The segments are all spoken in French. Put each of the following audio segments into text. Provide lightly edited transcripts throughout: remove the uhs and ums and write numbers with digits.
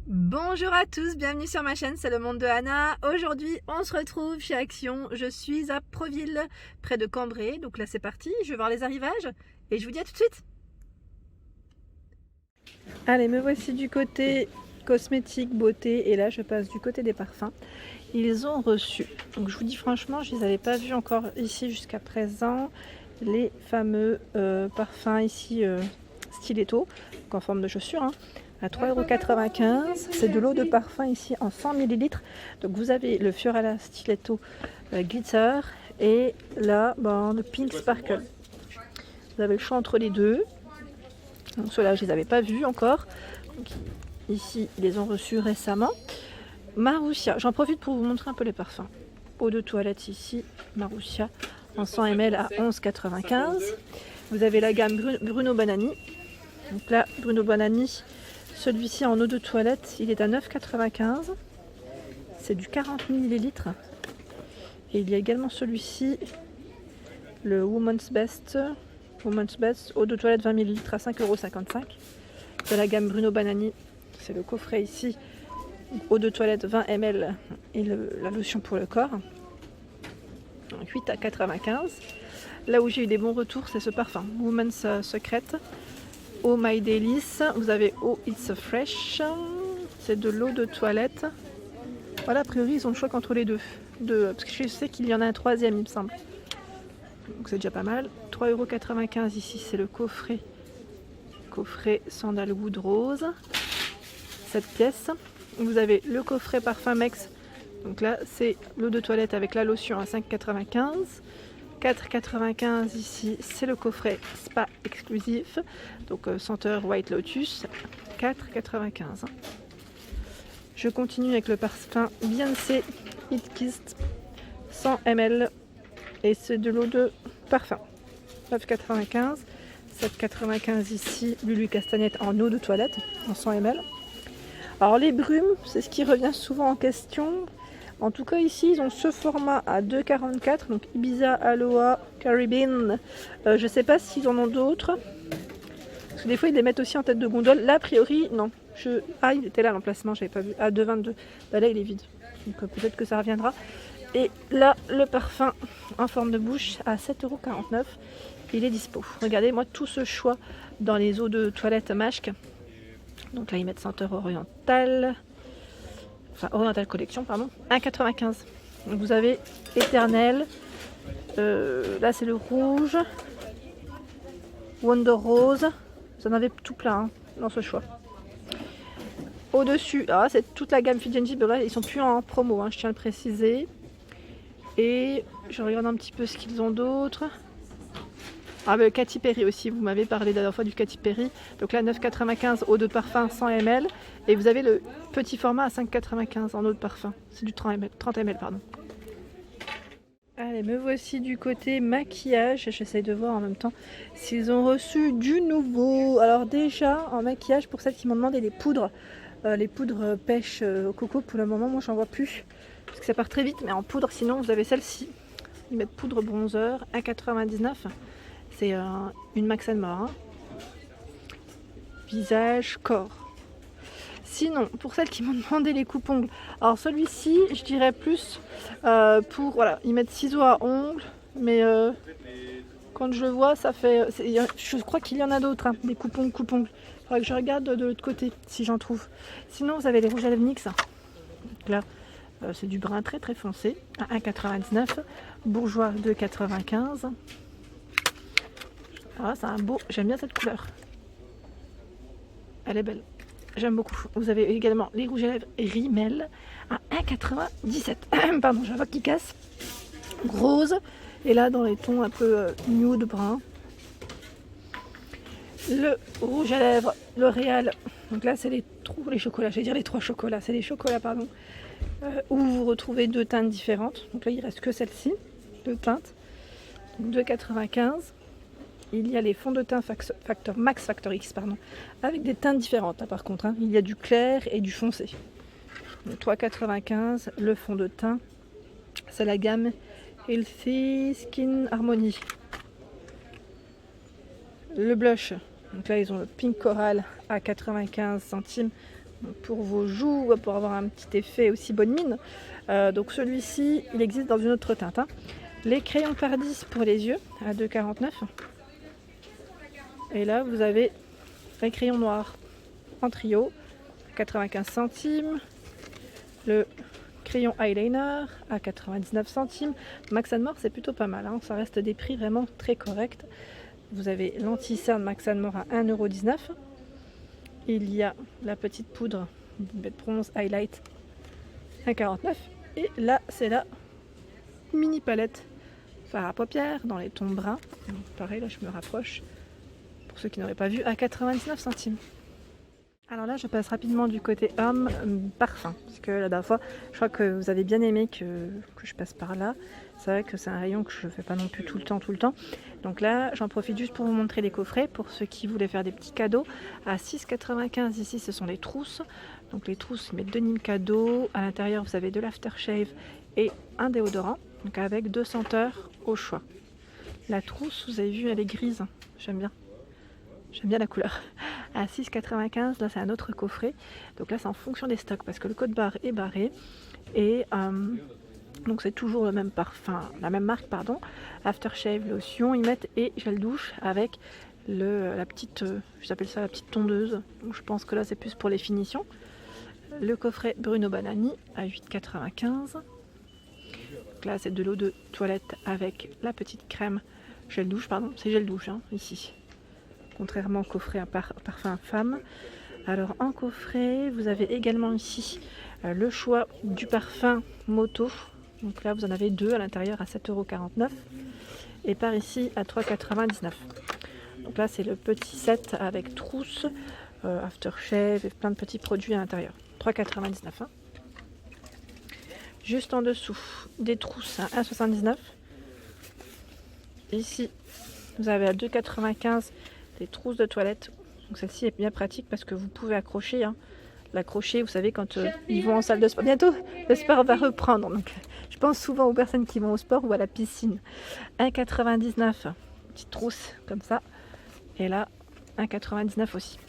Bonjour à tous, bienvenue sur ma chaîne, c'est le monde de Anna. Aujourd'hui, on se retrouve chez Action. Je suis à Proville, près de Cambrai. Donc là, c'est parti, je vais voir les arrivages et je vous dis à tout de suite. Allez, me voici du côté cosmétique, beauté et là, je passe du côté des parfums. Ils ont reçu, donc je vous dis franchement, je ne les avais pas vus encore ici jusqu'à présent, les fameux parfums ici Stiletto, donc en forme de chaussure, hein, à 3,95 €. C'est de l'eau de parfum ici en 100 ml. Donc vous avez le Fiorella Stiletto Glitter et là le Pink Sparkle. Vous avez le choix entre les deux. Donc ceux-là, je ne les avais pas vus encore. Donc, ici, ils les ont reçus récemment. Marussia, j'en profite pour vous montrer un peu les parfums. Eau de toilette ici, Marussia en 100 ml à 11,95 €. Vous avez la gamme Bruno Banani. Donc là, Bruno Banani, celui-ci en eau de toilette, il est à 9,95 €. C'est du 40 ml. Et il y a également celui-ci, le Woman's Best eau de toilette 20 ml à 5,55 €. De la gamme Bruno Banani, c'est le coffret ici. Eau de toilette 20 ml et la lotion pour le corps. 8,95 €. Là où j'ai eu des bons retours, c'est ce parfum, Woman's Secret. Oh My Délice. Vous avez Oh It's Fresh. C'est de l'eau de toilette. Voilà, a priori, ils ont le choix qu'entre les deux. Parce que je sais qu'il y en a un troisième, il me semble. Donc c'est déjà pas mal. 3,95 € ici, c'est le coffret. Coffret Sandalwood Rose. 7 pièces. Vous avez le coffret Parfum Mex. Donc là, c'est l'eau de toilette avec la lotion à 5,95 €. 4,95 € ici, c'est le coffret Spa exclusif. Donc senteur White Lotus. 4,95 €. Je continue avec le parfum Beyoncé It Kissed 100 ml. Et c'est de l'eau de parfum. 9,95 €. 7,95 € ici, Lulu Castagnette en eau de toilette en 100 ml. Alors les brumes, c'est ce qui revient souvent en question. En tout cas ici, ils ont ce format à 2,44 €, donc Ibiza, Aloha, Caribbean. Je ne sais pas s'ils en ont d'autres. Parce que des fois, ils les mettent aussi en tête de gondole. Là, a priori, non. Ah, il était là l'emplacement, j'avais pas vu. À 2,22 €. Bah, là, il est vide. Donc peut-être que ça reviendra. Et là, le parfum en forme de bouche à 7,49 €. Il est dispo. Regardez, moi, tout ce choix dans les eaux de toilette Maschke. Donc là, ils mettent senteur orientale. Enfin, orientale collection, pardon. 1,95 €. Donc vous avez éternel. Là, c'est le rouge. Wonder Rose. Vous en avez tout plein hein, dans ce choix. Au-dessus, c'est toute la gamme Fiji. Là, ils sont plus en promo, hein, je tiens à le préciser. Et je regarde un petit peu ce qu'ils ont d'autre. Le Katy Perry aussi, vous m'avez parlé la dernière fois du Katy Perry. Donc là, 9,95 € eau de parfum 100 ml. Et vous avez le petit format à 5,95 € en eau de parfum. C'est du 30 ml, pardon. Allez, me voici du côté maquillage. J'essaye de voir en même temps s'ils ont reçu du nouveau. Alors déjà, en maquillage, pour celles qui m'ont demandé les poudres pêche au coco, pour le moment, moi, j'en vois plus. Parce que ça part très vite, mais en poudre, sinon, vous avez celle-ci. Ils mettent poudre bronzer, 1,99 €. C'est une Max & More. Hein. Visage, corps. Sinon, pour celles qui m'ont demandé les coupes-ongles, alors celui-ci, je dirais plus pour, voilà, ils mettent ciseaux à ongles, mais quand je le vois, ça fait, je crois qu'il y en a d'autres, hein, des coupes-ongles. Il faudrait que je regarde de l'autre côté, si j'en trouve. Sinon, vous avez les rouges à lèvres NYX. Donc là, c'est du brun très très foncé, à 1,99 €. Bourjois, 2,95 €. C'est un beau, j'aime bien cette couleur. Elle est belle. J'aime beaucoup. Vous avez également les rouges à lèvres Rimmel à 1,97 €. Pardon, je vois qu'il casse. Rose. Et là, dans les tons un peu nude brun. Le rouge à lèvres L'Oréal. Donc là, c'est les chocolats. Je vais dire les 3 chocolats. C'est les chocolats, pardon. Où vous retrouvez 2 teintes différentes. Donc là, il reste que celle-ci. 2 teintes. 2,95 €. Il y a les fonds de teint Max Factor X, avec des teintes différentes. Par contre, hein. Il y a du clair et du foncé. 3,95 € le fond de teint. C'est la gamme Healthy Skin Harmony. Le blush. Donc là, ils ont le Pink Coral à 95 centimes. pour vos joues, pour avoir un petit effet aussi bonne mine. Donc celui-ci, il existe dans une autre teinte. Hein. Les crayons par 10 pour les yeux à 2,49 €. Et là, vous avez les crayons noirs en trio, 95 centimes. Le crayon eyeliner à 99 centimes. Max & More, c'est plutôt pas mal. Hein. Ça reste des prix vraiment très corrects. Vous avez l'anti-cerne Max & More à 1,19 €. Il y a la petite poudre bronze highlight à 49 €. Et là, c'est la mini palette fard à paupières dans les tons bruns. Donc, pareil, là, je me rapproche. Pour ceux qui n'auraient pas vu, à 99 centimes. Alors là, je passe rapidement du côté homme parfum. Parce que la dernière fois, je crois que vous avez bien aimé que je passe par là. C'est vrai que c'est un rayon que je ne fais pas non plus tout le temps. Donc là, j'en profite juste pour vous montrer les coffrets. Pour ceux qui voulaient faire des petits cadeaux. À 6,95 € ici, ce sont les trousses. Donc les trousses, ils mettent 2 Nîmes cadeaux. À l'intérieur, vous avez de l'aftershave et un déodorant. Donc avec 2 senteurs au choix. La trousse, vous avez vu, elle est grise. J'aime bien. J'aime bien la couleur. À 6,95 €, là c'est un autre coffret. Donc là c'est en fonction des stocks parce que le code barre est barré. Et donc c'est toujours le même parfum, la même marque pardon. Aftershave, lotion, ils mettent et gel douche avec la petite, j'appelle ça la petite tondeuse. Donc je pense que là c'est plus pour les finitions. Le coffret Bruno Banani à 8,95 €. Donc là c'est de l'eau de toilette avec la petite crème gel douche, pardon, c'est gel douche hein, ici. Contrairement au coffret parfum femme. Alors en coffret, vous avez également ici le choix du parfum moto. Donc là, vous en avez 2 à l'intérieur à 7,49 € et par ici à 3,99 €. Donc là, c'est le petit set avec trousse, aftershave et plein de petits produits à l'intérieur. 3,99 €. Hein. Juste en dessous, des trousses à 1,79 €. Ici, vous avez à 2,95 € des trousses de toilette. Donc celle-ci est bien pratique parce que vous pouvez accrocher. Hein. L'accrocher, vous savez, quand ils vont en salle de sport. Bientôt, le sport va reprendre. Donc, je pense souvent aux personnes qui vont au sport ou à la piscine. 1,99 €, petite trousse comme ça. Et là, 1,99 € aussi.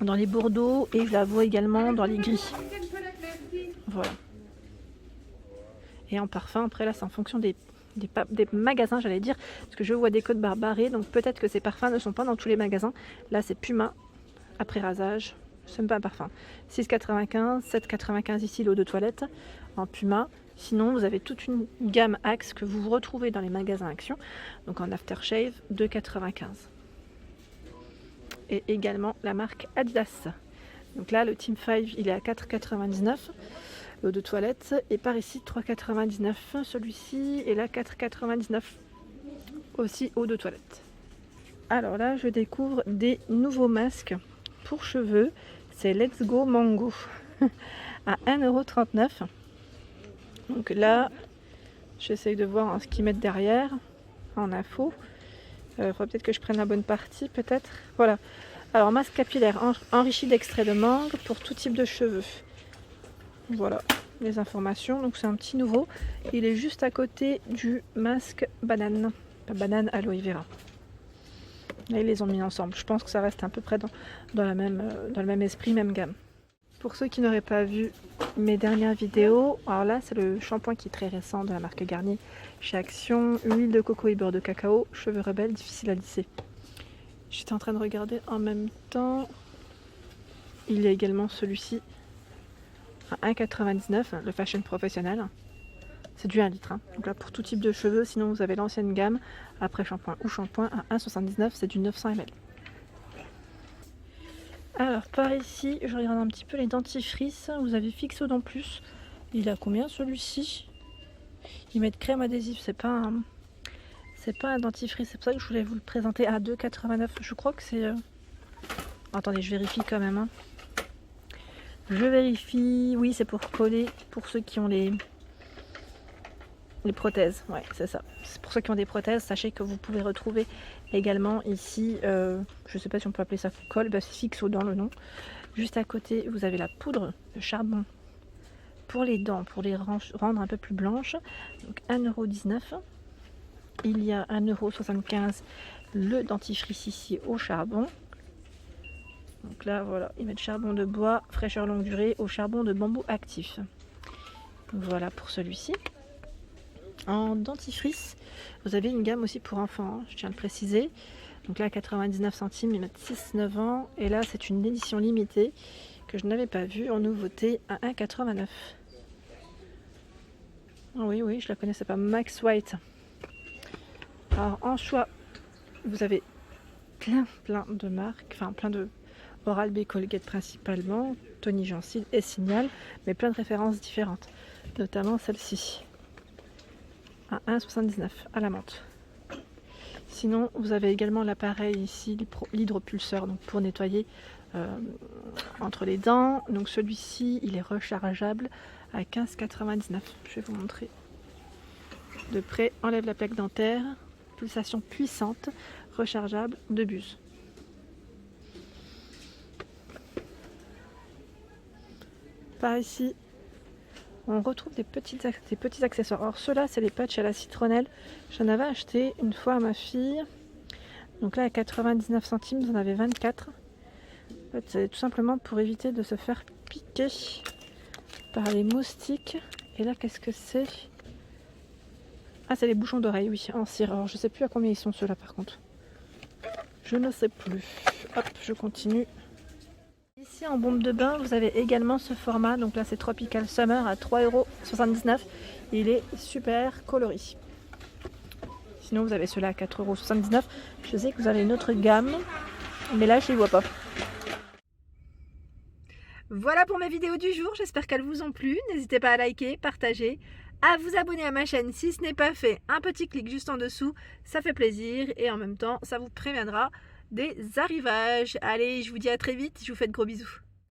Dans les bordeaux et je la vois également dans les gris. Voilà. Et en parfum, après là, c'est en fonction des magasins, j'allais dire, parce que je vois des codes barres barrés, donc peut-être que ces parfums ne sont pas dans tous les magasins. Là, c'est Puma, après rasage, c'est même pas un parfum. 6,95 €, 7,95 € ici, l'eau de toilette en Puma. Sinon, vous avez toute une gamme Axe que vous retrouvez dans les magasins Action, donc en aftershave, 2,95 €. Et également la marque Adidas. Donc là, le Team 5, il est à 4,99 €. L'eau de toilette et par ici 3,99 € celui-ci et là 4,99 € aussi eau de toilette. Alors là je découvre des nouveaux masques pour cheveux, c'est Let's Go Mango à 1,39 €. Donc là j'essaye de voir ce qu'ils mettent derrière en info. Il faudrait peut-être que je prenne la bonne partie peut-être. Voilà. Alors masque capillaire enrichi d'extrait de mangue pour tout type de cheveux. Voilà les informations, donc c'est un petit nouveau. Il est juste à côté du masque banane, banane aloe vera. Là ils les ont mis ensemble. Je pense que ça reste à peu près dans le même esprit, même gamme. Pour ceux qui n'auraient pas vu mes dernières vidéos, alors là c'est le shampoing qui est très récent de la marque Garnier chez Action, huile de coco et beurre de cacao, cheveux rebelles, difficile à lisser. J'étais en train de regarder en même temps. Il y a également celui-ci à 1,99 €, le Fashion Professionnel. C'est du 1 litre. Hein. Donc là pour tout type de cheveux, sinon vous avez l'ancienne gamme, après shampoing ou shampoing à 1,79 €, c'est du 900 ml. Alors par ici, je regarde un petit peu les dentifrices. Vous avez Fixodent Plus. Il a combien celui-ci? Ils mettent crème adhésive, c'est pas un dentifrice, c'est pour ça que je voulais vous le présenter à 2,89 €. Je crois que c'est... Attendez, je vérifie quand même. Hein. Je vérifie, oui c'est pour coller, pour ceux qui ont les prothèses, ouais c'est ça. C'est pour ceux qui ont des prothèses, sachez que vous pouvez retrouver également ici, je sais pas si on peut appeler ça colle, bah, c'est Fixodent le nom. Juste à côté vous avez la poudre de charbon pour les dents, pour les rendre un peu plus blanches, donc 1,19 €. Il y a 1,75 € le dentifrice ici au charbon. Donc là, voilà, ils mettent charbon de bois, fraîcheur longue durée au charbon de bambou actif. Voilà pour celui-ci. En dentifrice, vous avez une gamme aussi pour enfants, hein, je tiens à le préciser. Donc là, 99 centimes, ils mettent 6-9 ans. Et là, c'est une édition limitée que je n'avais pas vue en nouveauté à 1,89. Ah oui, oui, je la connaissais pas. Max White. Alors, en choix, vous avez plein de marques, enfin plein de Oral-B, Colgate principalement, Tony Gencives et Signal, mais plein de références différentes, notamment celle-ci à 1,79 à la menthe. Sinon, vous avez également l'appareil ici, l'hydropulseur, donc pour nettoyer entre les dents. Donc celui-ci, il est rechargeable à 15,99. Je vais vous montrer de près. Enlève la plaque dentaire, pulsation puissante, rechargeable de buse. Par ici, on retrouve des petits accessoires. Alors ceux-là, c'est les patchs à la citronnelle. J'en avais acheté une fois à ma fille. Donc là, à 99 centimes, vous en avez 24. En fait, c'est tout simplement pour éviter de se faire piquer par les moustiques. Et là, qu'est-ce que c'est? Ah, c'est les bouchons d'oreille, oui, en cire. Alors, je sais plus à combien ils sont ceux-là, par contre. Je ne sais plus. Hop, je continue. Ici, en bombe de bain, vous avez également ce format. Donc là, c'est Tropical Summer à 3,79 €. Il est super coloris. Sinon, vous avez ceux-là à 4,79 €. Je sais que vous avez une autre gamme, mais là, je ne les vois pas. Voilà pour mes vidéos du jour. J'espère qu'elles vous ont plu. N'hésitez pas à liker, partager, à vous abonner à ma chaîne si ce n'est pas fait. Un petit clic juste en dessous, ça fait plaisir et en même temps, ça vous préviendra des arrivages. Allez, je vous dis à très vite. Je vous fais de gros bisous.